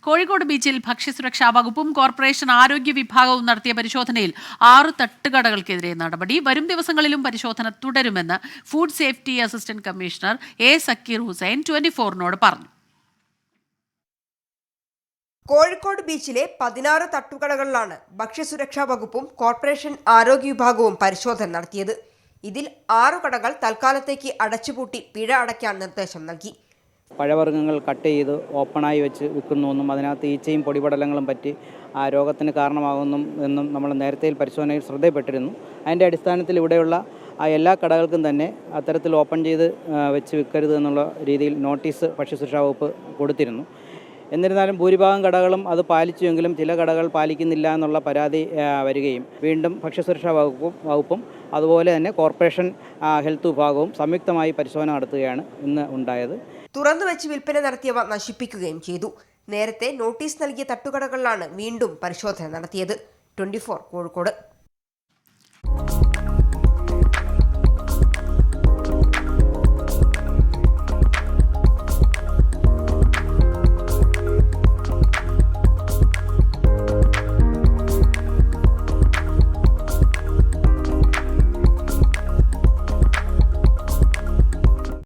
കോഴിക്കോട് ബീച്ചിൽ ഭക്ഷ്യസുരക്ഷാ വകുപ്പും കോർപ്പറേഷൻ ആരോഗ്യ വിഭാഗവും നടത്തിയ പരിശോധനയിൽ 6 തട്ടുകടകൾക്കെതിരെ നടപടി. വരും ദിവസങ്ങളിലും പരിശോധന തുടരുമെന്ന് food safety assistant commissioner A Zakir Hussain 24-നോട് പറഞ്ഞു. കോഴിക്കോട് ബീച്ചിലെ 16 തട്ടുകടകളിലാണ് ഭക്ഷ്യസുരക്ഷാ വകുപ്പും കോർപ്പറേഷൻ ആരോഗ്യ വിഭാഗവും പരിശോധന നടത്തിയത്. ഇതിൽ 6 കടകൾ തൽക്കാലത്തേക്ക് അടച്ചുപൂട്ടി പിഴ അടയ്ക്കാൻ നിർദ്ദേശം നൽകി. പഴവർഗ്ഗങ്ങൾ കട്ട് ചെയ്ത് ഓപ്പണായി വെച്ച് വിൽക്കുന്നുവെന്നും അതിനകത്ത് ഈച്ചയും പൊടിപടലങ്ങളും പറ്റി ആ രോഗത്തിന് കാരണമാകുന്നു എന്നും നമ്മൾ നേരത്തെ പരിശോധനയിൽ ശ്രദ്ധയിൽപ്പെട്ടിരുന്നു. അതിൻ്റെ അടിസ്ഥാനത്തിൽ ഇവിടെയുള്ള എല്ലാ കടകൾക്കും തന്നെ അത്തരത്തിൽ ഓപ്പൺ ചെയ്ത് വെച്ച് വിൽക്കരുത് എന്നുള്ള രീതിയിൽ നോട്ടീസ് ഭക്ഷ്യസുരക്ഷാ വകുപ്പ് കൊടുത്തിരുന്നു. എന്നിരുന്നാലും ഭൂരിഭാഗം കടകളും അത് പാലിച്ചുവെങ്കിലും ചില കടകൾ പാലിക്കുന്നില്ല എന്നുള്ള പരാതി വരികയും വീണ്ടും ഭക്ഷ്യസുരക്ഷാ വകുപ്പും അതുപോലെ തന്നെ കോർപ്പറേഷൻ ഹെൽത്ത് വിഭാഗവും സംയുക്തമായി പരിശോധന നടത്തുകയാണ് ഇന്ന് ഉണ്ടായത്. തുറന്നു വെച്ച് വിൽപ്പന നടത്തിയവ നശിപ്പിക്കുകയും ചെയ്തു. നേരത്തെ നോട്ടീസ് നൽകിയ തട്ടുകടകളിലാണ് വീണ്ടും പരിശോധന നടത്തിയത്. 24 കോഴിക്കോട്.